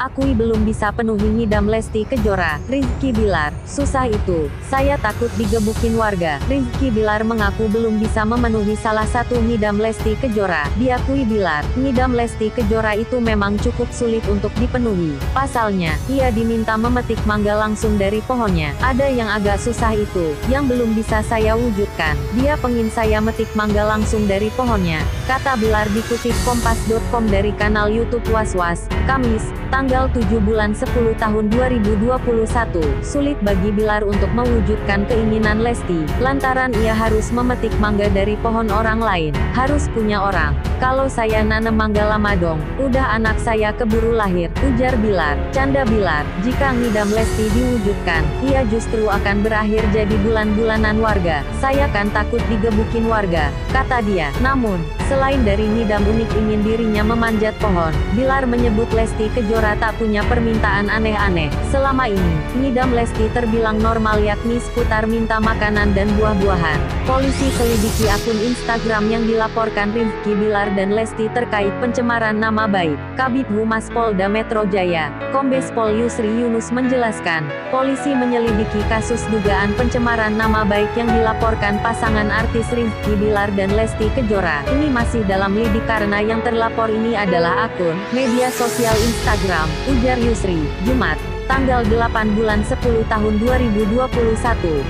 Akui belum bisa penuhi ngidam Lesti Kejora, Rizky Bilar. Susah itu, saya takut digebukin warga. Rizky Bilar mengaku belum bisa memenuhi salah satu ngidam Lesti Kejora. Diakui Bilar, ngidam Lesti Kejora itu memang cukup sulit untuk dipenuhi. Pasalnya, ia diminta memetik mangga langsung dari pohonnya. Ada yang agak susah itu, yang belum bisa saya wujudkan. Dia pengin saya metik mangga langsung dari pohonnya, kata Bilar dikutip Kompas.com dari kanal YouTube Was-Was, Kamis, tanggal 7 bulan 10 tahun 2021. Sulit bagi Bilar untuk mewujudkan keinginan Lesti, lantaran ia harus memetik mangga dari pohon orang lain. Harus punya orang. Kalau saya nanam mangga lama dong, udah anak saya keburu lahir, ujar Bilar. Canda Bilar, jika ngidam Lesti diwujudkan, ia justru akan berakhir jadi bulan-bulanan warga. Saya kan takut digebukin warga, kata dia. Namun, selain dari ngidam unik ingin dirinya memanjat pohon, Bilar menyebut Lesti Kejora tak punya permintaan aneh-aneh. Selama ini, ngidam Lesti terbilang normal yakni seputar minta makanan dan buah-buahan. Polisi selidiki akun Instagram yang dilaporkan Rizky Bilar dan Lesti terkait pencemaran nama baik. Kabid Humas Polda Metro Jaya, Kombes Pol Yusri Yunus menjelaskan, polisi menyelidiki kasus dugaan pencemaran nama baik yang dilaporkan pasangan artis Rizky Bilar dan Lesti Kejora. Ini masih dalam lidik karena yang terlapor ini adalah akun media sosial Instagram, ujar Yusri, Jumat, tanggal 8 bulan 10 tahun 2021.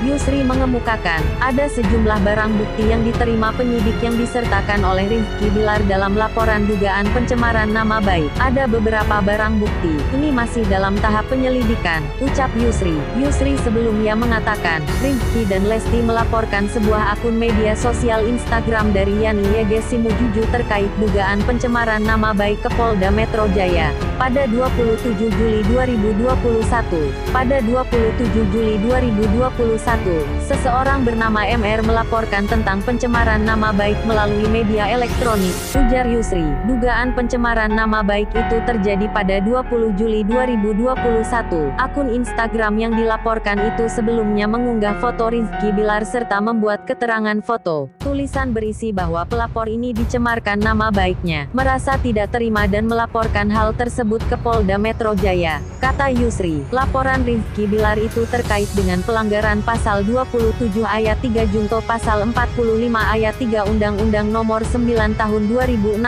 Yusri mengemukakan, ada sejumlah barang bukti yang diterima penyidik yang disertakan oleh Rizky Bilar dalam laporan dugaan pencemaran nama baik. Ada beberapa barang bukti, ini masih dalam tahap penyelidikan, ucap Yusri. Yusri sebelumnya mengatakan, Rizky dan Lesti melaporkan sebuah akun media sosial Instagram dari Yani Yegesimujuju terkait dugaan pencemaran nama baik ke Polda Metro Jaya. Pada 27 Juli 2021, pada 27 Juli 2021, seseorang bernama MR melaporkan tentang pencemaran nama baik melalui media elektronik, ujar Yusri. Dugaan pencemaran nama baik itu terjadi pada 20 Juli 2021. Akun Instagram yang dilaporkan itu sebelumnya mengunggah foto Rizky Bilar serta membuat keterangan foto. Tulisan berisi bahwa pelapor ini dicemarkan nama baiknya, merasa tidak terima dan melaporkan hal tersebut ke Polda Metro Jaya, kata Yusri. Laporan Rizky Bilar itu terkait dengan pelanggaran pasal 27 ayat 3 junto pasal 45 ayat 3 Undang-Undang Nomor 9 Tahun 2016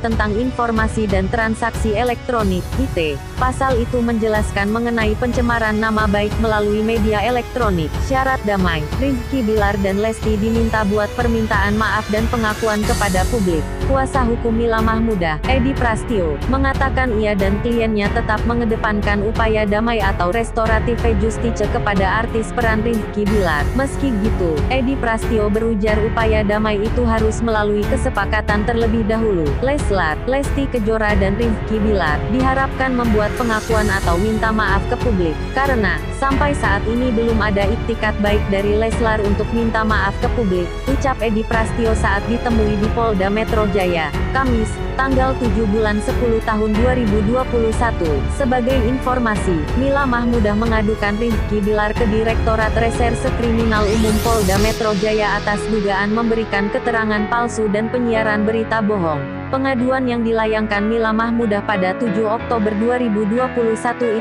tentang Informasi dan Transaksi Elektronik (IT). Pasal itu menjelaskan mengenai pencemaran nama baik melalui media elektronik. Syarat damai, Rizky Bilar dan Lesti diminta buat permintaan maaf dan pengakuan kepada publik. Kuasa hukum Mila Mahmudah, Edi Prastio, mengatakan ia dan kliennya tetap mengedepankan upaya damai atau restoratif justice kepada artis peran Rizky Bilar. Meski gitu, Edi Prastio berujar upaya damai itu harus melalui kesepakatan terlebih dahulu. Leslar, Lesti Kejora dan Rizky Bilar diharapkan membuat pengakuan atau minta maaf ke publik, karena sampai saat ini belum ada iktikat baik dari Leslar untuk minta maaf ke publik, ucap Edi Prastio saat ditemui di Polda Metro Jaya, Kamis, tanggal 7 bulan 10 tahun 2021. Sebagai informasi, Mila Mahmudah mengadukan Rizky Bilar ke Direktorat Reserse Kriminal Umum Polda Metro Jaya atas dugaan memberikan keterangan palsu dan penyiaran berita bohong. Pengaduan yang dilayangkan Mila Mahmudah pada 7 Oktober 2021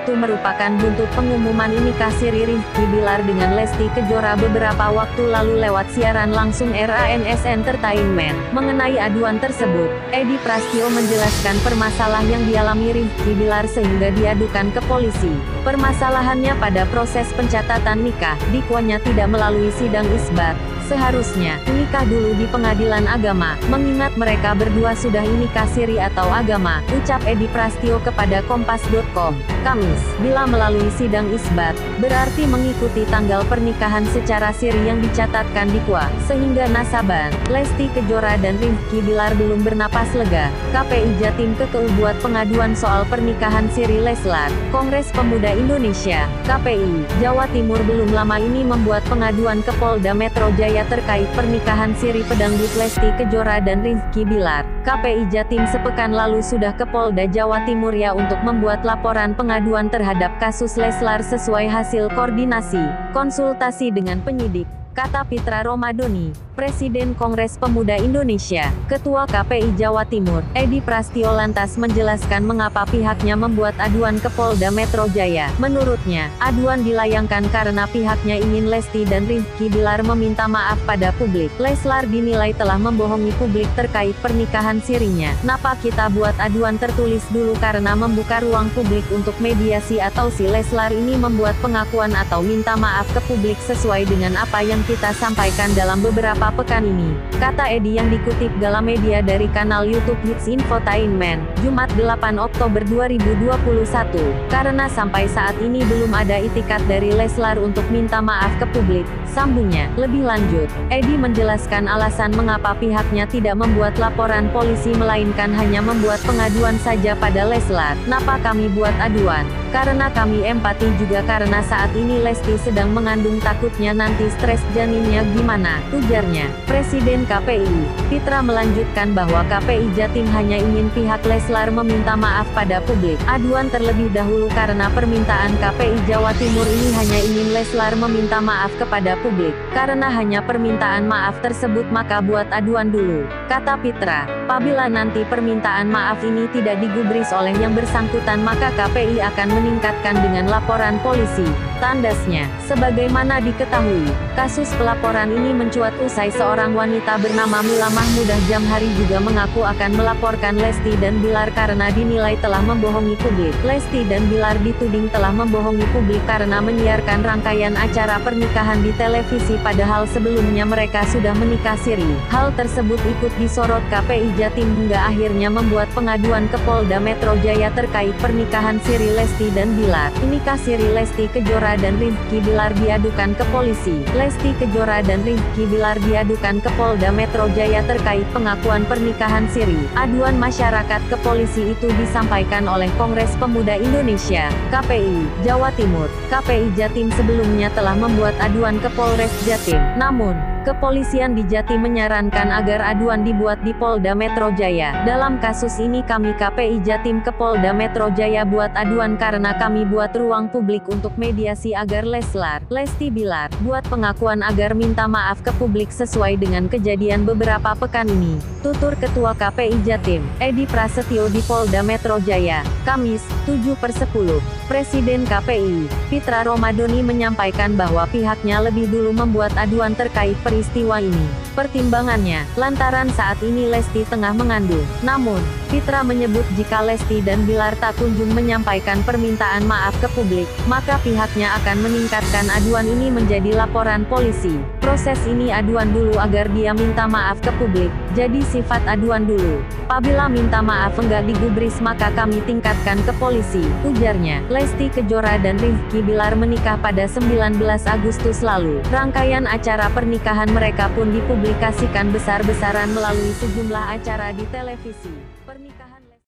itu merupakan buntut pengumuman nikah siri Rizky Bilar dengan Lesti Kejora beberapa waktu lalu lewat siaran langsung RANS Entertainment. Mengenai aduan tersebut, Edi Prastio menjelaskan permasalahan yang dialami Rizky Bilar sehingga diadukan ke polisi. Permasalahannya pada proses pencatatan nikah, dikuanya tidak melalui sidang isbat. Seharusnya, nikah dulu di pengadilan agama, mengingat mereka berdua sudah nikah siri atau agama, ucap Edi Prastio kepada Kompas.com, Kamis. Bila melalui sidang isbat, berarti mengikuti tanggal pernikahan secara siri yang dicatatkan di KUA, sehingga nasaban, Lesti Kejora dan Rizky Bilar belum bernapas lega. KPI Jatim Kekeu buat pengaduan soal pernikahan siri Leslar. Kongres Pemuda Indonesia, KPI, Jawa Timur belum lama ini membuat pengaduan ke Polda Metro Jaya terkait pernikahan siri pedangdut Lesti Kejora dan Rizky Bilar. KPI Jatim sepekan lalu sudah ke Polda Jawa Timur ya untuk membuat laporan pengaduan terhadap kasus Leslar sesuai hasil koordinasi, konsultasi dengan penyidik. kata Pitra Romadoni, Presiden Kongres Pemuda Indonesia. Ketua KPI Jawa Timur, Edi Prasetyo lantas menjelaskan mengapa pihaknya membuat aduan ke Polda Metro Jaya. Menurutnya, aduan dilayangkan karena pihaknya ingin Lesti dan Rizky Bilar meminta maaf pada publik. Leslar dinilai telah membohongi publik terkait pernikahan sirinya. Napa kita buat aduan tertulis dulu karena membuka ruang publik untuk mediasi, atau si Leslar ini membuat pengakuan atau minta maaf ke publik sesuai dengan apa yang kita sampaikan dalam beberapa pekan ini, kata Edi yang dikutip Galamedia dari kanal YouTube Hits Infotainment, Jumat 8 Oktober 2021. Karena sampai saat ini belum ada itikat dari Leslar untuk minta maaf ke publik, sambungnya. Lebih lanjut, Edi menjelaskan alasan mengapa pihaknya tidak membuat laporan polisi melainkan hanya membuat pengaduan saja pada Leslar. Napa kami buat aduan? Karena kami empati, juga karena saat ini Lesti sedang mengandung, takutnya nanti stres janinnya gimana, ujarnya. Presiden KPI, Pitra melanjutkan bahwa KPI Jatim hanya ingin pihak Leslar meminta maaf pada publik. Aduan terlebih dahulu karena permintaan KPI Jawa Timur ini hanya ingin Leslar meminta maaf kepada publik. Karena hanya permintaan maaf tersebut maka buat aduan dulu, kata Pitra. Apabila nanti permintaan maaf ini tidak digubris oleh yang bersangkutan maka KPI akan meningkatkan dengan laporan polisi, tandasnya. Sebagaimana diketahui, kasus pelaporan ini mencuat usai seorang wanita bernama Mila Mahmudah Jamhari juga mengaku akan melaporkan Lesti dan Bilar karena dinilai telah membohongi publik. Lesti dan Bilar dituding telah membohongi publik karena menyiarkan rangkaian acara pernikahan di televisi padahal sebelumnya mereka sudah menikah siri. Hal tersebut ikut disorot KPI Jatim hingga akhirnya membuat pengaduan ke Polda Metro Jaya terkait pernikahan siri Lesti dan Bilar. Nikah siri Lesti Kejora dan Rizky Bilar diadukan ke polisi. Lesti Kejora dan Rizky Bilar diadukan ke Polda Metro Jaya terkait pengakuan pernikahan siri. Aduan masyarakat ke polisi itu disampaikan oleh Kongres Pemuda Indonesia, KPI, Jawa Timur. KPI Jatim sebelumnya telah membuat aduan ke Polres Jatim. Namun, kepolisian di Jatim menyarankan agar aduan dibuat di Polda Metro Jaya. Dalam kasus ini kami KPI Jatim ke Polda Metro Jaya buat aduan karena kami buat ruang publik untuk mediasi agar Leslar, Lesti Bilar, buat pengakuan agar minta maaf ke publik sesuai dengan kejadian beberapa pekan ini, tutur Ketua KPI Jatim, Edi Prasetyo di Polda Metro Jaya, Kamis, 7/10. Presiden KPI, Pitra Romadoni menyampaikan bahwa pihaknya lebih dulu membuat aduan terkait peristiwa ini. Pertimbangannya, lantaran saat ini Lesti tengah mengandung. Namun, Pitra menyebut jika Lesti dan Bilar tak kunjung menyampaikan permintaan maaf ke publik, maka pihaknya akan meningkatkan aduan ini menjadi laporan polisi. Proses ini aduan dulu agar dia minta maaf ke publik, jadi sifat aduan dulu. Apabila minta maaf enggak digubris maka kami tingkatkan ke polisi, ujarnya. Lesti Kejora dan Rizky Bilar menikah pada 19 Agustus lalu. Rangkaian acara pernikahan mereka pun dipublikasikan besar-besaran melalui sejumlah acara di televisi. Pernikahan